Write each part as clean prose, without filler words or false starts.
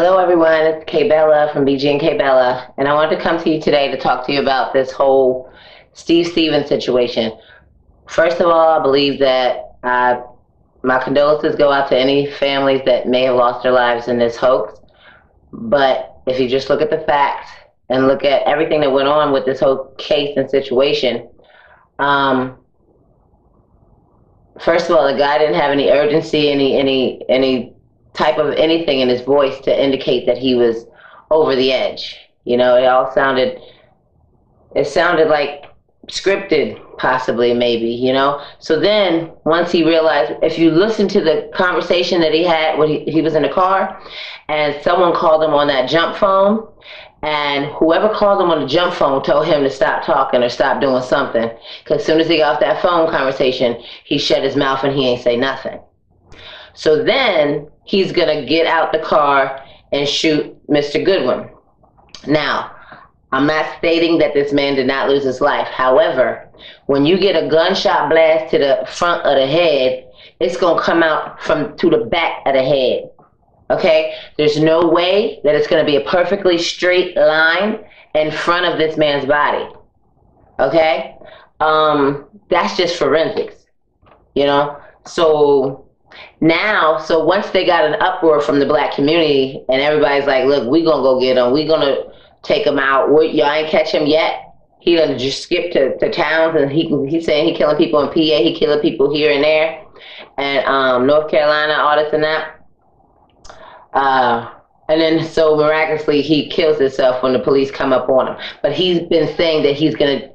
Hello, everyone. It's K Bella from BG and K Bella, and I wanted to come to you today to talk to you about this whole Steve Stevens situation. First of all, I believe that my condolences go out to any families that may have lost their lives in this hoax. But if you just look at the facts and look at everything that went on with this whole case and situation, um, first of all, the guy didn't have any urgency, any type of anything in his voice to indicate that he was over the edge. You know, it sounded like scripted, possibly, maybe, you know. So then once he realized, if you listen to the conversation that he had when he was in the car and someone called him on that jump phone, and whoever called him on the jump phone told him to stop talking or stop doing something, because as soon as he got off that phone conversation, he shut his mouth and he ain't say nothing. So then he's going to get out the car and shoot Mr. Goodwin. Now, I'm not stating that this man did not lose his life. However, when you get a gunshot blast to the front of the head, it's going to come out to the back of the head. Okay? There's no way that it's going to be a perfectly straight line in front of this man's body. Okay? That's just forensics. You know? So once they got an uproar from the black community and everybody's like, look, we gonna go get him. We gonna take him out. Y'all ain't catch him yet. He done just skip to towns, and he's saying he killing people in PA. He killing people here and there. And North Carolina, all this and that. And then so miraculously he kills himself when the police come up on him. But he's been saying that he's gonna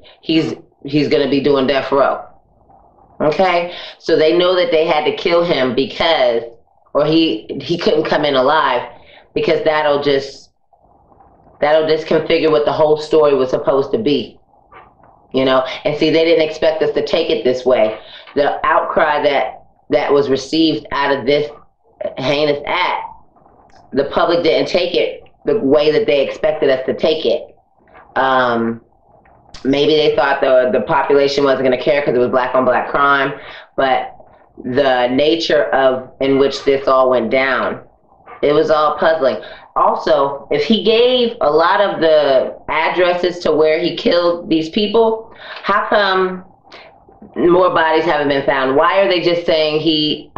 be doing death row. Okay, so they know that they had to kill him because, or he couldn't come in alive, because that'll disconfigure what the whole story was supposed to be, you know. And see, they didn't expect us to take it this way. The outcry that was received out of this heinous act, the public didn't take it the way that they expected us to take it. Maybe they thought the population wasn't going to care because it was black on black crime, but the nature in which this all went down, it was all puzzling. Also, if he gave a lot of the addresses to where he killed these people, how come more bodies haven't been found? Why are they just saying he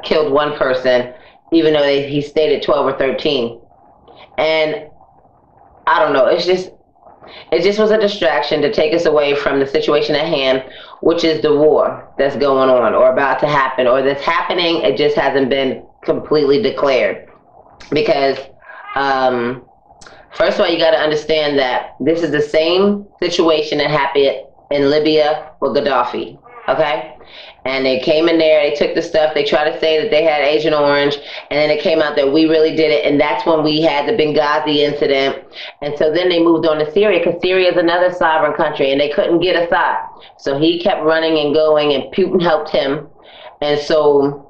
killed one person, even though he stated 12 or 13? And I don't know, it just was a distraction to take us away from the situation at hand, which is the war that's going on or about to happen or that's happening. It just hasn't been completely declared. Because, first of all, you got to understand that this is the same situation that happened in Libya with Gaddafi, okay? And they came in there, they took the stuff, they tried to say that they had Agent Orange, and then it came out that we really did it, and that's when we had the Benghazi incident. And so then they moved on to Syria, because Syria is another sovereign country, and they couldn't get Assad. So he kept running and going, and Putin helped him. And so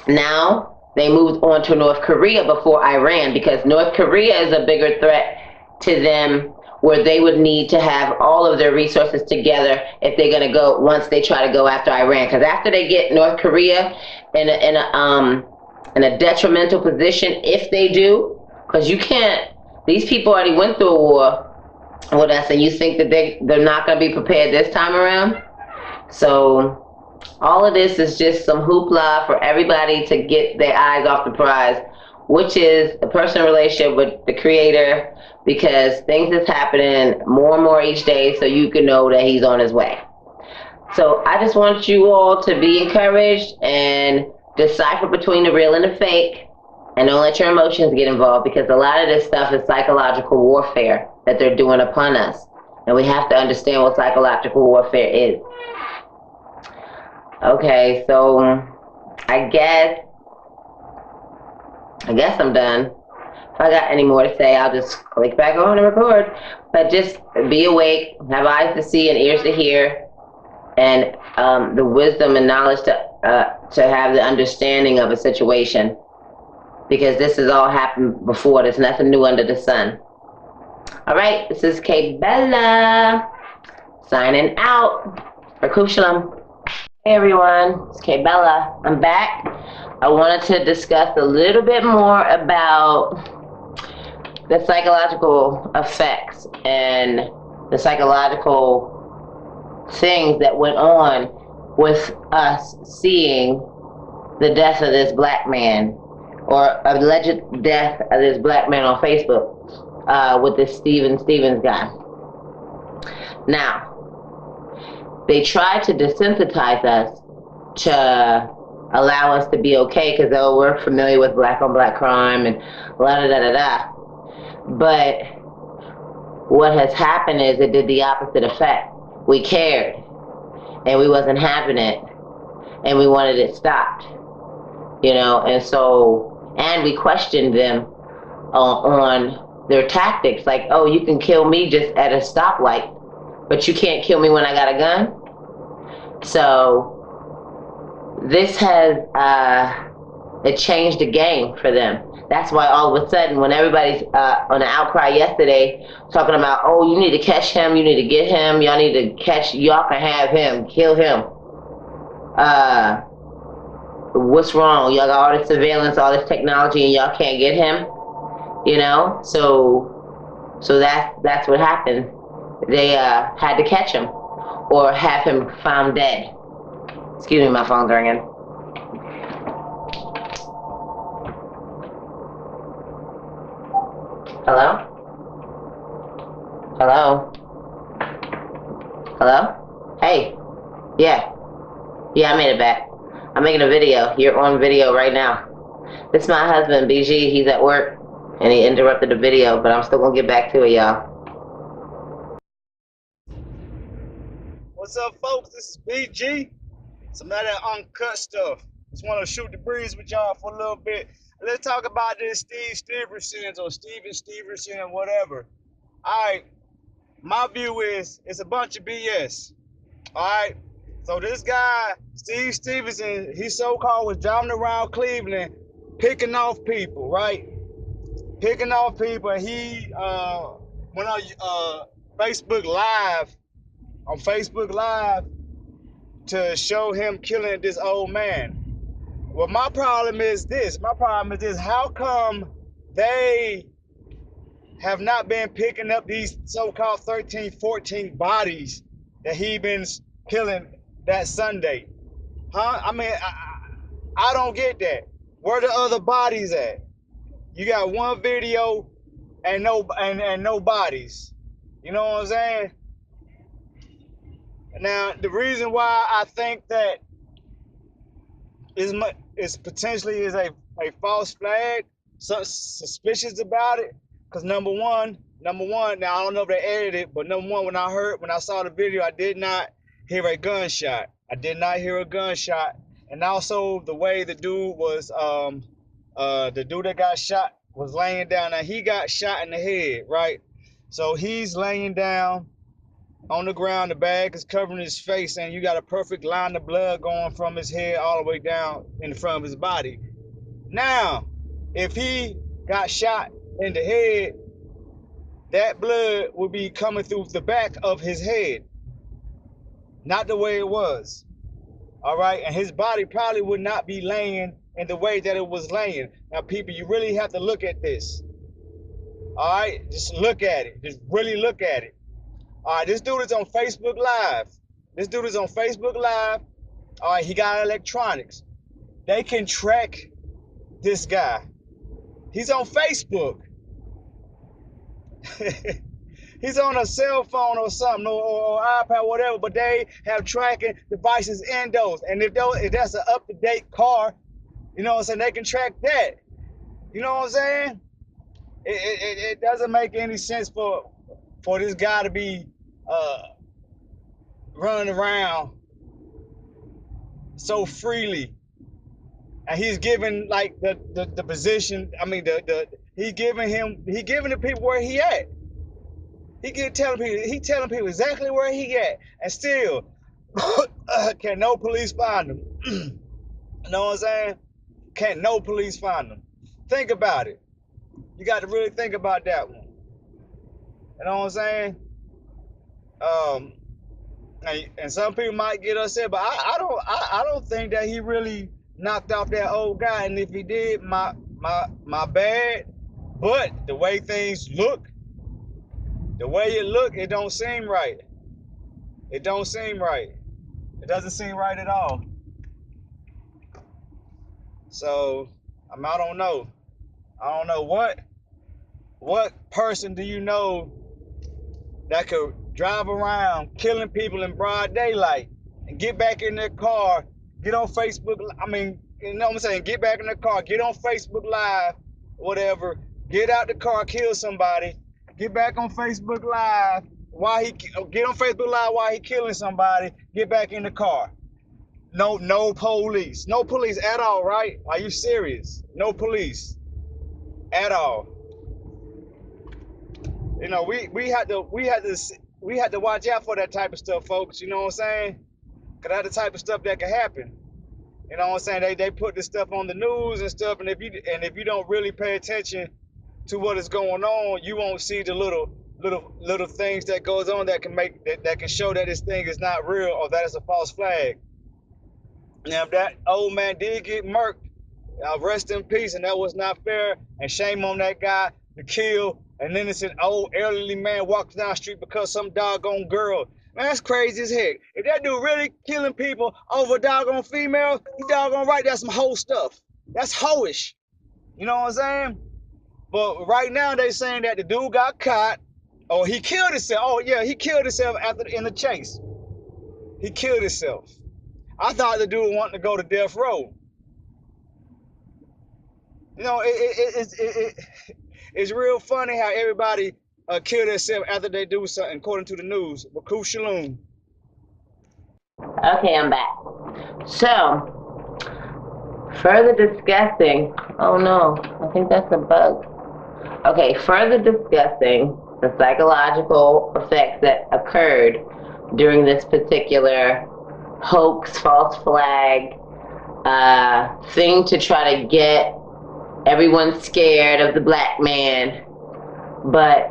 now they moved on to North Korea before Iran, because North Korea is a bigger threat to them, where they would need to have all of their resources together if they're going to go, once they try to go after Iran. Because after they get North Korea in a detrimental position, if they do, because you can't, these people already went through a war with us, and you think that they're not going to be prepared this time around? So all of this is just some hoopla for everybody to get their eyes off the prize, which is a personal relationship with the Creator, because things is happening more and more each day, so you can know that he's on his way. So I just want you all to be encouraged and decipher between the real and the fake, and don't let your emotions get involved, because a lot of this stuff is psychological warfare that they're doing upon us, and we have to understand what psychological warfare is. Okay, so I guess I'm done. If I got any more to say, I'll just click back on and record. But just be awake, have eyes to see and ears to hear, and the wisdom and knowledge to have the understanding of a situation, because this has all happened before. There's nothing new under the sun. All right, this is K Bella signing out. Birekoth Shalum. Hey everyone, it's K Bella. I'm back. I wanted to discuss a little bit more about the psychological effects and the psychological things that went on with us seeing the death of this black man, or alleged death of this black man on Facebook, with this Stevens guy. Now, they tried to desensitize us to allow us to be okay because, oh, we're familiar with black on black crime and la da da da da. But what has happened is it did the opposite effect. We cared, and we wasn't having it, and we wanted it stopped, you know. And so, and we questioned them on their tactics, like, oh, you can kill me just at a stoplight, but you can't kill me when I got a gun. So this has it changed the game for them. That's why all of a sudden, when everybody's on the outcry yesterday, talking about, oh, you need to catch him, you need to get him, y'all need to catch, y'all can have him, kill him. What's wrong? Y'all got all this surveillance, all this technology, and y'all can't get him, you know? So that's what happened. They had to catch him or have him found dead. Excuse me, my phone's ringing. Hello? Hello? Hello? Hey. Yeah, I made it back. I'm making a video. You're on video right now. This is my husband, BG. He's at work, and he interrupted the video, but I'm still going to get back to it, y'all. What's up, folks? This is BG. Some of that uncut stuff. Just want to shoot the breeze with y'all for a little bit. Let's talk about this Steven Stevenson, whatever. All right. My view is it's a bunch of BS. All right. So this guy, Steve Stevenson, he so-called was driving around Cleveland picking off people, right? Picking off people. And he went on Facebook Live to show him killing this old man. Well, my problem is this. How come they have not been picking up these so-called 13, 14 bodies that he been killing that Sunday? Huh? I mean, I don't get that. Where the other bodies at? You got one video and no bodies. You know what I'm saying? Now, the reason why I think that is potentially is a false flag, so suspicious about it, because number one, now I don't know if they edited it, but number one, when I saw the video, I did not hear a gunshot. And also the way the dude was, the dude that got shot was laying down. Now he got shot in the head, right? So he's laying down on the ground, the bag is covering his face, and you got a perfect line of blood going from his head all the way down in the front of his body. Now, if he got shot in the head, that blood would be coming through the back of his head, not the way it was. All right, and his body probably would not be laying in the way that it was laying. Now, people, you really have to look at this. All right, just look at it. Just really look at it. All right, this dude is on Facebook Live. All right, he got electronics. They can track this guy. He's on Facebook. He's on a cell phone or something, or iPad, whatever, but they have tracking devices in those. And if that's an up-to-date car, you know what I'm saying, they can track that. You know what I'm saying? It doesn't make any sense for this guy to be running around so freely, and he's giving like the position. I mean, he giving the people where he at. He telling people exactly where he at, and still can no police find him. You know what I'm saying? Can't no police find him. Think about it. You got to really think about that one. You know what I'm saying? And some people might get upset, but I don't think that he really knocked off that old guy. And if he did, my bad. But the way things look, the way it look, it don't seem right. It don't seem right. It doesn't seem right at all. So I don't know. I don't know what person do you know that could drive around killing people in broad daylight and get back in their car, get on Facebook. I mean, you know what I'm saying? Get back in the car, get on Facebook Live, whatever. Get out the car, kill somebody. Get back on Facebook Live while he get on Facebook Live while he killing somebody. Get back in the car. No police, no police at all, right? Are you serious? No police at all. You know, we had to watch out for that type of stuff, folks. You know what I'm saying? Cause that's the type of stuff that can happen. You know what I'm saying? They put this stuff on the news and stuff, and if you don't really pay attention to what is going on, you won't see the little things that goes on that can show that this thing is not real or that it's a false flag. Now, if that old man did get murked, rest in peace, and that was not fair, and shame on that guy to kill an innocent old elderly man walked down the street because some doggone girl. Man, that's crazy as heck. If that dude really killing people over doggone females, you doggone right, that's some hoe stuff. That's hoish. You know what I'm saying? But right now they saying that the dude got caught, or he killed himself. Oh yeah, he killed himself in the chase. He killed himself. I thought the dude wanted to go to death row. You know, it's real funny how everybody kill themselves after they do something, according to the news. Birekoth Shalum. Okay, I'm back. So, further discussing, oh no, I think that's a bug. Okay, further discussing the psychological effects that occurred during this particular hoax, false flag thing to try to get everyone scared of the black man. But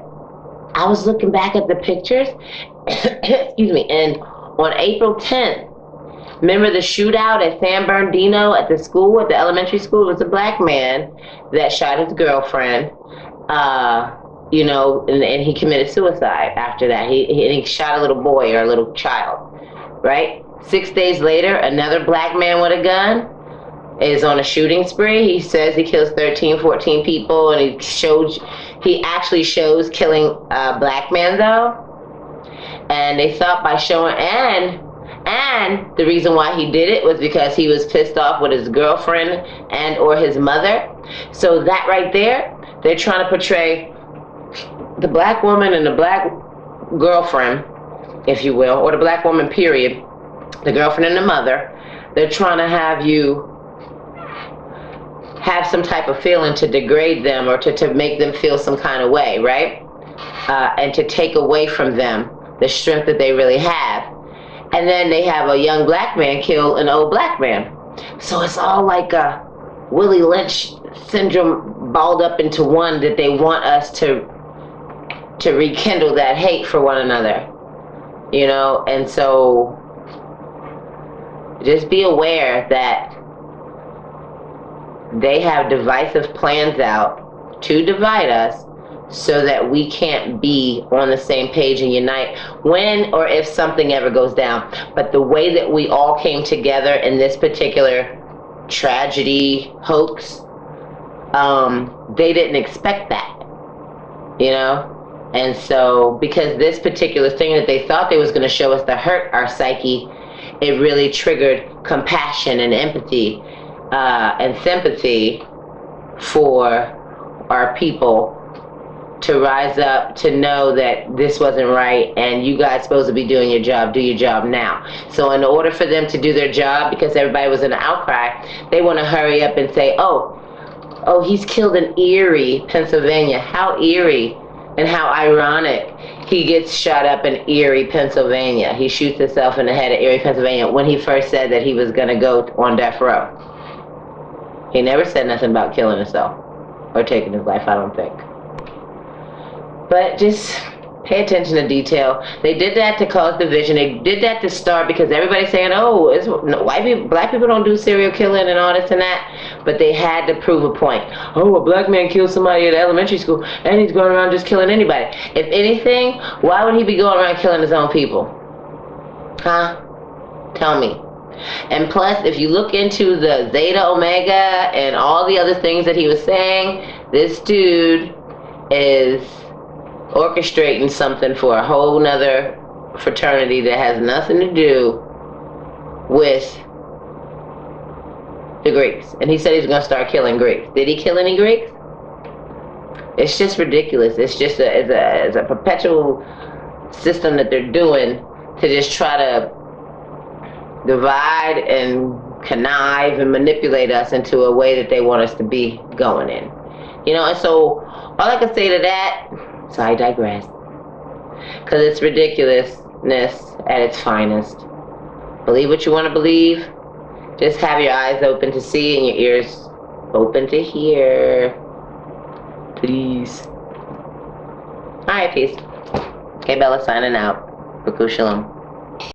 I was looking back at the pictures, excuse me, and on April 10th, remember the shootout at San Bernardino at the school, at the elementary school? It was a black man that shot his girlfriend, you know, and he committed suicide after that. He shot a little boy or a little child, right? 6 days later, another black man with a gun is on a shooting spree. He says he kills 13, 14 people, and he actually shows killing a black man though. And they thought by showing, and the reason why he did it was because he was pissed off with his girlfriend and or his mother. So that right there, they're trying to portray the black woman and the black girlfriend, if you will, or the black woman period, the girlfriend and the mother. They're trying to have you have some type of feeling to degrade them or to make them feel some kind of way, right? And to take away from them the strength that they really have. And then they have a young black man kill an old black man. So it's all like a Willie Lynch syndrome balled up into one, that they want us to rekindle that hate for one another, you know? And so just be aware that they have divisive plans out to divide us so that we can't be on the same page and unite when or if something ever goes down. But the way that we all came together in this particular tragedy hoax, they didn't expect that, you know? And so because this particular thing that they thought they was going to show us to hurt our psyche, it really triggered compassion and empathy and sympathy for our people to rise up, to know that this wasn't right and you guys supposed to be doing your job, do your job now. So in order for them to do their job, because everybody was in an outcry, they want to hurry up and say, oh, he's killed in Erie, Pennsylvania. How eerie and how ironic. He gets shot up in Erie, Pennsylvania. He shoots himself in the head at Erie, Pennsylvania, when he first said that he was going to go on death row. He never said nothing about killing himself or taking his life, I don't think. But just Pay attention to detail. They did that to cause division. They did that to start because everybody's saying, "Oh, it's no, white people, black people don't do serial killing and all this and that." But they had to prove a point. Oh, a black man killed somebody at elementary school, and he's going around just killing anybody. If anything, why would he be going around killing his own people? Huh? Tell me. And plus, if you look into the Zeta Omega and all the other things that he was saying, this dude is orchestrating something for a whole nother fraternity that has nothing to do with the Greeks. And he said he's going to start killing Greeks. Did he kill any Greeks? It's just ridiculous. It's just it's a perpetual system that they're doing to just try to divide and connive and manipulate us into a way that they want us to be going in. You know, and so all I can say to that, so I digress, because it's ridiculousness at its finest. Believe what you want to believe. Just have your eyes open to see and your ears open to hear. Please. Alright, peace. Okay, Bella signing out. Birekoth Shalum.